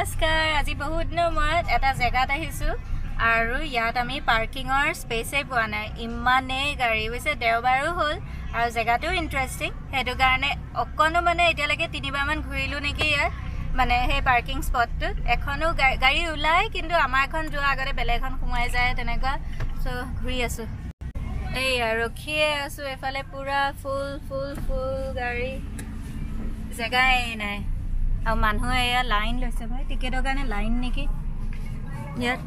নমস্কাৰ আজি বহুত দিনৰ মূৰত এটা জেগাত আহিছো আৰু ইয়াত আমি পাৰ্কিংৰ স্পেচে পোৱা নাই ইমানেই গাড়ী হৈছে দেওবাৰো হ'ল আৰু জেগাটো ইন্টাৰেষ্টিং হেতু কাৰণে অকনো মানে এতিয়ালৈকে তিনিবাৰ মান ঘূৰিলো নেকি ইয়াত মানে হে পাৰ্কিং স্পটটো এখনো গাড়ী উলাই কিন্তু আমাৰ এখন যোৱা আগতে বেলেগ এখন সোমাই যায় তেনেকুৱা সো ঘূৰি আছো এই ৰখিয়ে আছো এফালে পুৰা ফুল গাড়ী জেগাই নাই আৰু মানুহে এয়া লাইন লৈছে ভাই টিকেটৰ কাৰণে লাইন নেকি ইয়াত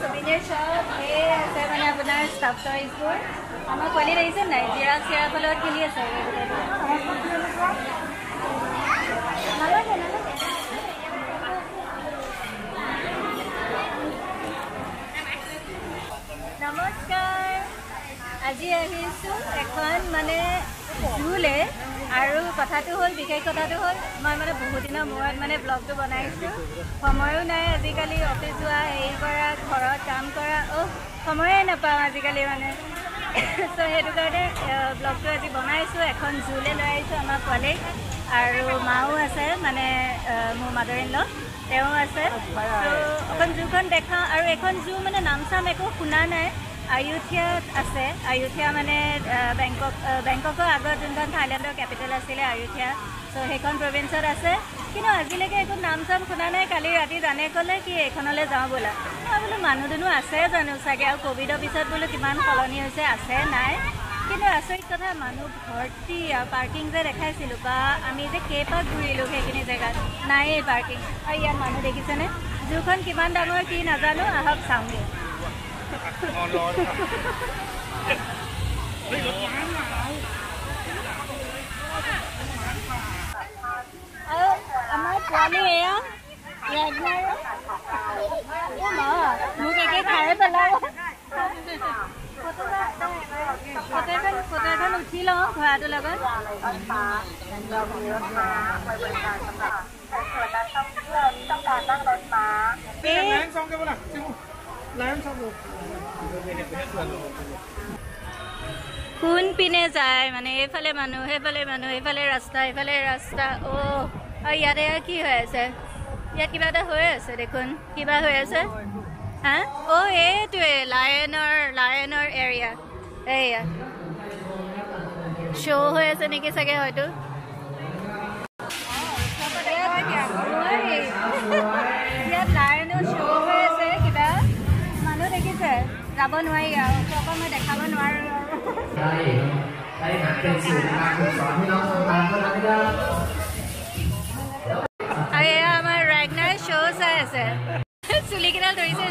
souvenir shop hey ase mane apunar stuff toys bor amar poli raise nai jira sera polot kheli ase namaskar aji ahisu ekhon mane jule আৰু কথাটো হল বিশেষ কথাটো হল মই মানে বহুত দিনৰ মূৰত মানে ব্লগটো বনাইছো সময়ো নাই আজিকালি অফিস যোৱা এই কৰা ঘৰত কাম কৰা সময়ে নাপাওঁ আজিকালি মানে সো হেতু কাৰণে ব্লগটো আজি বনাইছো এখন জুলে লৈ আহিছো আমাৰ পোৱালি আৰু মাও আছে মানে মোৰ মাদাৰ ইন ল তেওঁ আছে সো এখন জুখন দেখা আৰু এখন জু মানে নাম চাম একো শুনা নাই আয়ুথিয়া আছে আয়ুথিয়া মানে বেংককৰ আগত যোনখন থাইলেণ্ডৰ কেপিটেল আছিলে আয়ুথিয়া সো সেইখন প্ৰভিন্সত আছে কিন্তু আজিলৈকে একো নাম চাম শুনা নাই কালি ৰাতি জানে ক'লে কি এইখনলৈ যাওঁ বোলা মই বোলো মানুহ দুনো আছে জানো চাগে আৰু কোভিডৰ পিছত বোলো কিমান সলনি হৈছে আছে নাই কিন্তু আচৰিত কথা মানুহ ভৰ্তি আৰু পাৰ্কিং যে দেখাইছিলোঁ বা আমি যে কেইপাক ঘূৰিলোঁ সেইখিনি জেগাত নাই এই পাৰ্কিং আৰু ইয়াত মানুহ দেখিছেনে জুখন কিমান ডাঙৰ কি নাজানো আহক চাওঁগৈ আমাৰ পোৱালি এয়া মোক একে খাই পেলাব ফটো এখন উঠি লওঁ ঘোঁৰাটোৰ লগত কোন পিনে যায় মানে এইফালে মানুহ সেইফালে মানুহ এইফালে ৰাস্তা ইয়াতে কি হৈ আছে ইয়াত কিবা এটা হৈ আছে দেখোন কিবা হৈ আছে হা এইটোৱে লায়নৰ এৰিয়া এইয়া শ্ব' হৈ আছে নেকি চাগে হয়তো ইয়াত লায়নৰ শ্ব' হৈ আছে কিবা মানুহ দেখিছে যাব নোৱাৰি আৰু অকল মই দেখাব নোৱাৰো আৰু এয়া আমাৰ ৰেগনাৰ শ্ব' চাই আছে চুলি কেইডাল ধৰিছে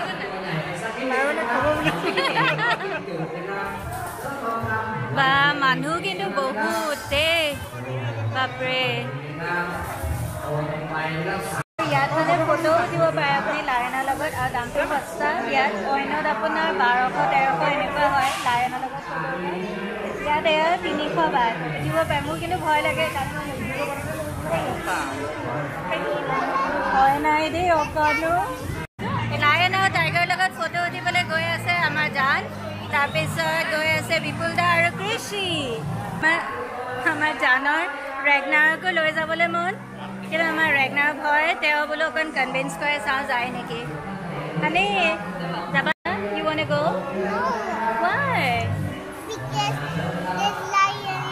বা মানুহ কিন্তু বহুত দেই বাপৰে ইয়াত মানে ফটো উঠিব পাৰে আপুনি লায়নৰ লগত আৰু দামটো সস্তা ইয়াত অইনত আপোনাৰ 1200-1300 এনেকুৱা হয় লায়নৰ লগত ফটো ইয়াত এয়া 300 বাট উঠিব পাৰে মোৰ কিন্তু ভয় লাগে কাৰণ হয় নাই দেই অকণো লায়ন আৰু টাইগাৰৰ লগত ফটো উঠিবলৈ গৈ আছে আমাৰ জান তাৰপিছত গৈ আছে বিপুল দা আৰু কৃষি আমাৰ জানৰ ৰেগনাৰকো লৈ যাবলৈ মন কিন্তু আমাৰ ৰেগনাৰ ভয় তেওঁ বোলো অকণ কনভিন্স কৰে চাওঁ যায় নেকি হানি যাবা you want to go why because this lion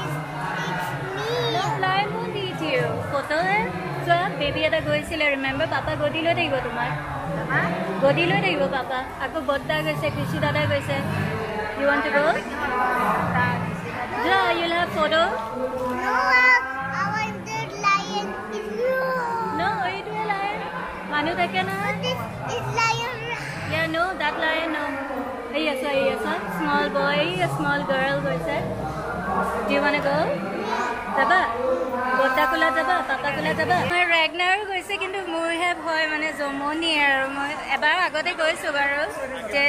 no lion won't eat you photo hai so baby eta goisile remember papa godi loi thaibo tomar godi loi thaibo papa ako bodda goise krishi dada goise you want to go yeah you'll have photo no I want the lion is no it will lion manu thake na this lion yeah no that lion no yes small boy a small girl goise do you want to go jaba bodda kula jaba papa kula jaba my ragnar goise kintu mur he bhoy mane jomoni aru moi ebar agote goisu baru je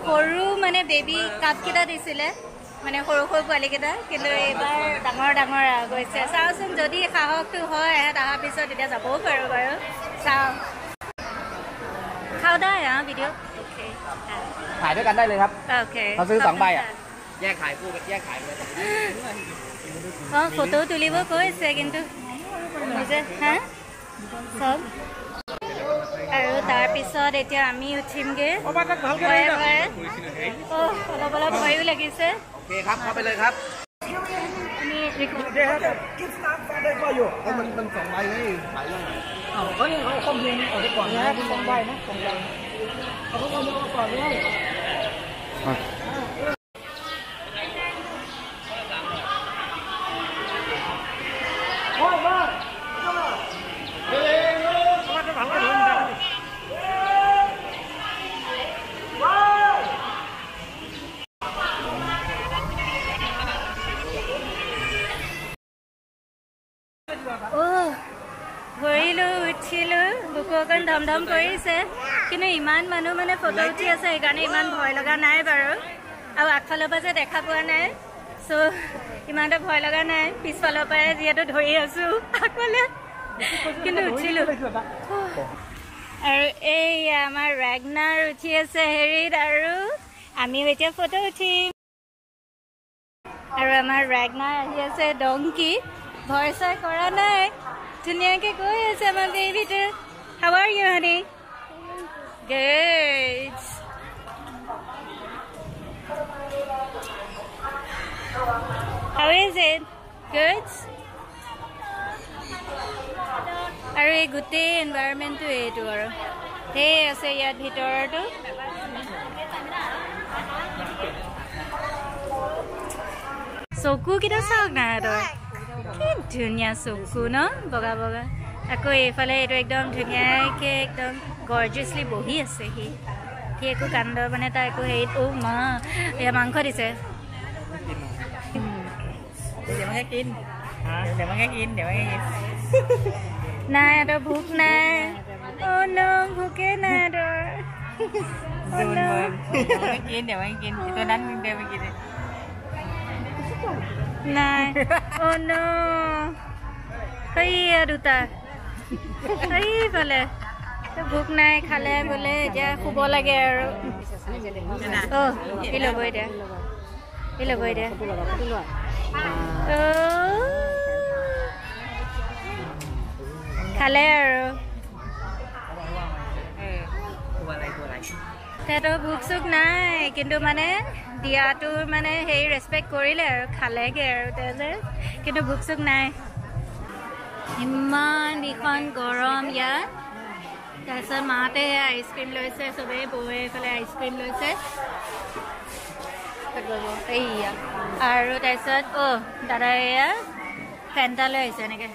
koru mane baby cup kita disile মানে সৰু সৰু পোৱালিকেইটা কিন্তু এইবাৰ ডাঙৰ ডাঙৰ গৈছে চাওচোন যদি সাহসটো হয় তাৰ পিছত এতিয়া যাবও পাৰোঁ বাৰু চাওঁ খাওঁได้ভিডিঅ'ถ่ายด้วยกันได้เลยครับ โอเค เขาซื้อ2 ใบอ่ะแยกขายคู่กันแยกขายเลย ফটো তুলিব কৈছে কিন্তু নিজে হা চব আৰু তাৰপিছত এতিয়া আমি উঠিমগৈ ভয়ে ভয়ে অলপ অলপ ভয়ো লাগিছেโอเคครับเข้าไปเลยครับ আমিได้ก็อยู่มัน2 ใบเลยขายเลยเขาเนี่ยเขาต้มเพลงออกไปก่อนนะ2 ใบนะ2 ใบเขาก็ต้องเอาก่อนเลยঘূৰিলোঁ উঠিলোঁ বুকু অকণ ধম ধম কৰিছে কিন্তু ইমান মানুহ মানে ফটো উঠি আছে সেইকাৰণে ইমান ভয় লগা নাই বাৰু আৰু আগফালৰ পৰা যে দেখা পোৱা নাই চ' ইমানটা ভয় লগা নাই পিছফালৰ পৰাই যিহেতু ধৰি আছোঁ আগফালে কিন্তু উঠিলোঁ আৰু এই আমাৰ ৰেগনাৰ উঠি আছে হেৰিত আৰু আমিও এতিয়া ফটো উঠিম আৰু আমাৰ ৰেগনাৰ আহি আছে ডংকি ভয় চয় কৰা নাই ধুনীয়াকৈ গৈ আছে আমাৰ বেবিটো How are you, honey? Good. How is it? Good? আৰু এই গোটেই এনভাইৰনমেণ্টটো এইটো আৰু সেই আছে ইয়াত ভিতৰতো চকুকেইটা চাওক না তই কি ধুনীয়া চকু ন বগা বগা আকৌ এইফালে এইটো একদম ধুনীয়াকৈ একদম গৰ্জিয়াছলি বহি আছে সি একো কাণ্ড মানে তাৰ একো হেৰিত মা এয়া মাংস দিছে নাই তই ভোক নাই ন ভোকে নাই তই নাই ন সেইয়া দুটা সেইফালে ভোক নাই খালে বোলে এতিয়া শুব লাগে আৰু কি ল'ব এতিয়া খালে আৰু তেহেঁতৰ ভোক চোক নাই কিন্তু মানে দিয়াটোৰ মানে হেৰি ৰেচপেক্ট কৰিলে আৰু খালেগৈ আৰু তেলে কিন্তু ভোক চোক নাই ইমান ভীষণ গৰম ইয়াত তাৰপিছত মাহঁতে আইচক্ৰীম লৈছে চবেই বৌৱে এইফালে আইচক্ৰীম লৈছে এইয়া আৰু তাৰপিছত দাদাই এয়া ফেণ্টা লৈ আহিছে এনেকৈ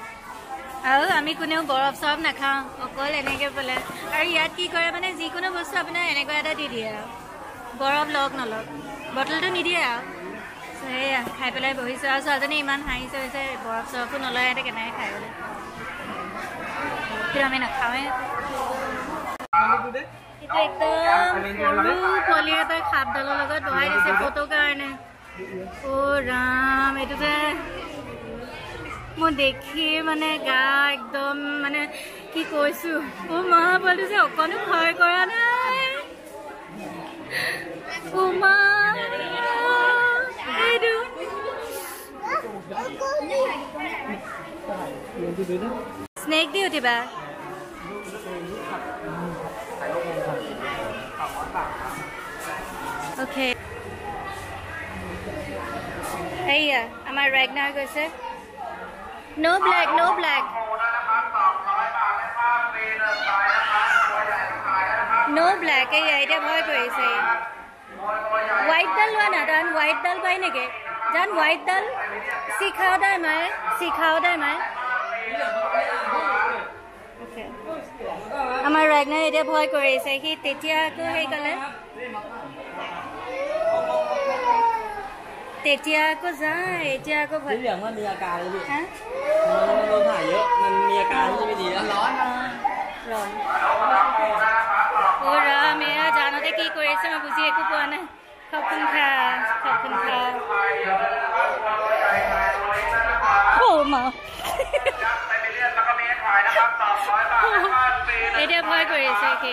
আৰু আমি কোনেও বৰফ চৰফ নাখাওঁ অকল এনেকৈ বোলে আৰু ইয়াত কি কৰে মানে যিকোনো বস্তু আপোনাৰ এনেকুৱা এটা দি দিয়ে আৰু বৰফ লওক নলওক বটলটো নিদিয়ে আৰু সেয়া খাই পেলাই বহিছোঁ আৰু ছোৱালীজনী ইমান হাঁহিছে হৈছে বৰফ চৰফো নলয় এতিয়া কেনেকৈ খাই বোলে কিন্তু আমি নাখাওঁৱে এইটো একদম সৰু পোৱালি এটাই সাপডালৰ লগত বহাই দিছে ফটোৰ কাৰণে ৰাম এইটো যে মই দেখি মানে গা একদম মানে কি কৈছোঁ মা পোৱালি যে অকণো ভয় কৰা নাই মা এইটো স্নেক দি উঠিবা অ'কে এইয়া আমাৰ ৰেগনাৰ গৈছে No black. No black. এতিয়া ভয় কৰিছে হোৱাইট ডাল লোৱা না তান হোৱাইট ডাল পাই নেকি জান হোৱাইট ডাল শিখাও দাই মায়ে আমাৰ ৰেগনাৰ এতিয়া ভয় কৰিছে সি তেতিয়া আকৌ সেই ক'লে তেতিয়া আকৌ যায় এতিয়া আকৌ ভয়มันมีอาการเลยดิฮะมันถ่ายเยอะมันมีอาการที่ไม่ดีแล้วร้อนโอ้ราเมียজানতে কি কৰিছে মই বুজি একো পোৱা নাই ขอบคุณค่ะโอ้มาเดี๋ยวพอยก่อนสิโอเค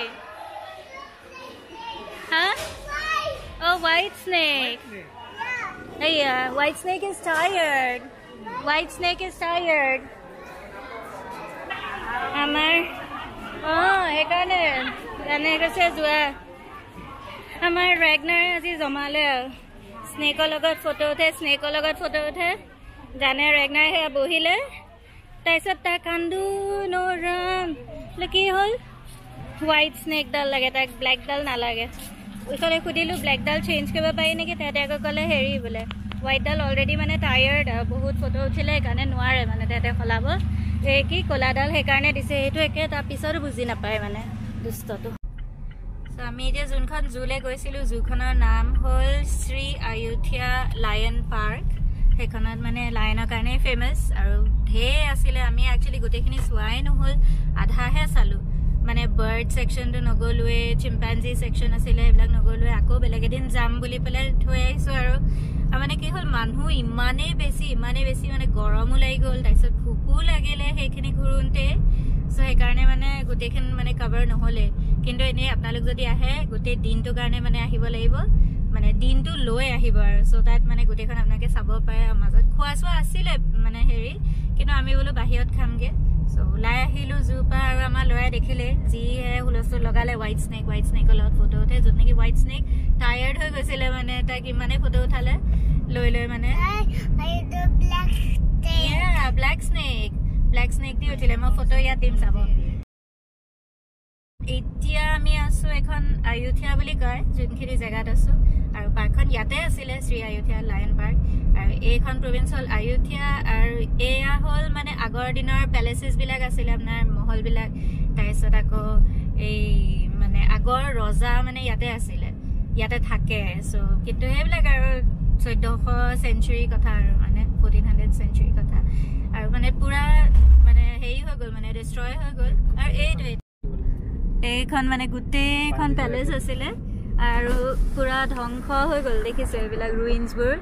ฮะ Oh, white snake. Hey, white snake is tired. White snake is tired. Amar. Oh, ekane. Ane kase jua. Amar Ragnar aji jomale. Snake logot photo uthe, snake logot photo uthe. Jane Ragnar he bohile. Taisot ta kandu no ram. Laki hol. White snake dal lage tak black dal na lage. ওইফালে খুদিলো black ডাল change কৰিব পাৰি নেকি তেতে আকৌ ক'লে হেৰি বোলে হোৱাইট ডাল অলৰেডি মানে টায়াৰ্ড বহুত ফটো উঠিলে সেইকাৰণে নোৱাৰে মানে তেতে সলাব এই কি ক'লা ডাল সেইকাৰণে দিছে সেইটো একে তাৰ পিছতো বুজি নাপায় মানে দুষ্টটো চ' আমি এতিয়া যোনখন জুলে গৈছিলোঁ জুখনৰ নাম হ'ল শ্ৰী আয়ুথিয়া লায়ন পাৰ্ক সেইখনত মানে লায়নৰ কাৰণে ফেমাছ আৰু ঢেৰ আছিলে আমি একচুৱেলি গোটেইখিনি চোৱাই নহ'ল আধাহে চালোঁ মানে বাৰ্ড সেকশনটো নগলুৱে চিম্পাঞ্জি সেকশন আছিলে এইবিলাক নগলুৱে আকৌ বেলেগ এদিন যাম বুলি পেলাই থৈ আহিছোঁ আৰু মানে কি হ'ল মানুহ ইমানেই বেছি মানে গৰমো লাগি গ'ল তাৰপিছত ভোকো লাগিলে সেইখিনি ঘূৰোঁতে চ' সেইকাৰণে মানে গোটেইখিনি মানে কভাৰ নহ'লে কিন্তু এনেই আপোনালোক যদি আহে গোটেই দিনটোৰ কাৰণে মানে আহিব লাগিব মানে দিনটো লৈ আহিব আৰু চ' তাত মানে গোটেইখন আপোনালোকে চাব পাৰে মাজত খোৱা চোৱা আছিলে মানে হেৰি কিন্তু আমি বোলো বাহিৰত খামগৈ চ' ওলাই আহিলোঁ জুৰ পৰা আৰু আমাৰ ল'ৰাই দেখিলে যিহে হুলস্থুল লগালে হোৱাইট স্নেকৰ লগত ফটো উঠে য'ত নেকি হোৱাইট স্নেক টায়াৰ্ড হৈ গৈছিলে মানে তাক ইমানেই ফটো উঠালে লৈ মানে ব্লেক স্নেক দি উঠিলে মই ফটো ইয়াত দিম চাব এতিয়া আমি আছোঁ এখন আয়ুথিয়া বুলি কয় যোনখিনি জেগাত আছোঁ আৰু পাৰ্কখন ইয়াতে আছিলে শ্ৰী আয়ুথিয়া লায়ন পাৰ্ক আৰু এইখন প্ৰভিন্স হ'ল আয়ুথিয়া আৰু এয়া হ'ল মানে আগৰ দিনৰ পেলেচেছবিলাক আছিলে আপোনাৰ মহলবিলাক তাৰপিছত আকৌ এই মানে আগৰ ৰজা মানে ইয়াতে আছিলে ইয়াতে থাকে চ' কিন্তু সেইবিলাক আৰু 1400 চেঞ্চুৰী কথা আৰু মানে 1400 চেঞ্চুৰী কথা আৰু মানে পুৰা মানে হেৰি হৈ গ'ল মানে ডিষ্ট্ৰয় হৈ গ'ল আৰু এইখন মানে গোটেইখন পেলেচ আছিলে আৰু পুৰা ধ্বংস হৈ গ'ল দেখিছে এইবিলাক ৰুইনছবোৰ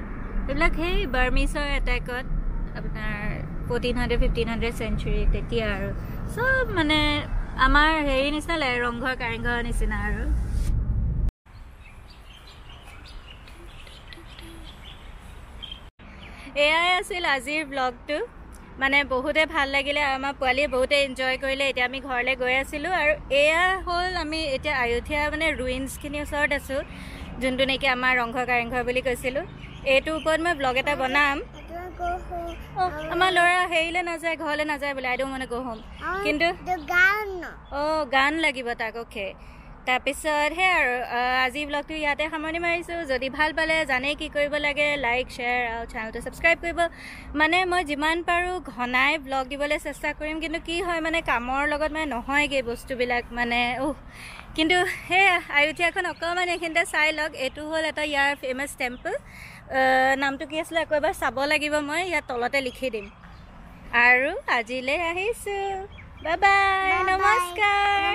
এইবিলাক সেই বাৰ্মিছৰ এটেকত আপোনাৰ 1400-1500 চেঞ্চুৰী তেতিয়া আৰু চব মানে আমাৰ হেৰি নিচিনা লাগে ৰংঘৰ কাৰেংঘৰ নিচিনা আৰু এয়াই আছিল আজিৰ ব্লগটো মানে বহুতে ভাল লাগিলে আমাৰ পোৱালীয়ে বহুতে এনজয় কৰিলে এতিয়া আমি ঘৰলৈ গৈ আছিলোঁ আৰু এয়া হ'ল আমি এতিয়া আয়ুথিয়া মানে ৰুইনছখিনিৰ ওচৰত আছোঁ যোনটো নেকি আমাৰ ৰংঘৰ কাৰেংঘৰ বুলি কৈছিলোঁ এইটোৰ ওপৰত মই ব্লগ এটা বনাম আমাৰ ল'ৰা হেৰিলৈ নাযায় ঘৰলৈ নাযায় বোলে আইডো মানে গো হোম কিন্তু গান লাগিব তাক অ'কে তাৰপিছত সেই আৰু আজি ব্লগটো ইয়াতে সামৰণি মাৰিছোঁ যদি ভাল পালে জানেই কি কৰিব লাগে লাইক শ্বেয়াৰ আৰু চেনেলটো ছাবস্ক্ৰাইব কৰিব মানে মই যিমান পাৰোঁ ঘনাই ব্লগ দিবলৈ চেষ্টা কৰিম কিন্তু কি হয় মানে কামৰ লগত মানে নহয়গৈ বস্তুবিলাক মানে কিন্তু সেই আয়ুথিয়াখন অকণমান এইখিনিতে চাই লওক এইটো হ'ল এটা ইয়াৰ ফেমাছ টেম্পল নামটো কি আছিলে আকৌ এবাৰ চাব লাগিব মই ইয়াত তলতে লিখি দিম আৰু আজিলৈ আহিছোঁ বাই বাই নমস্কাৰ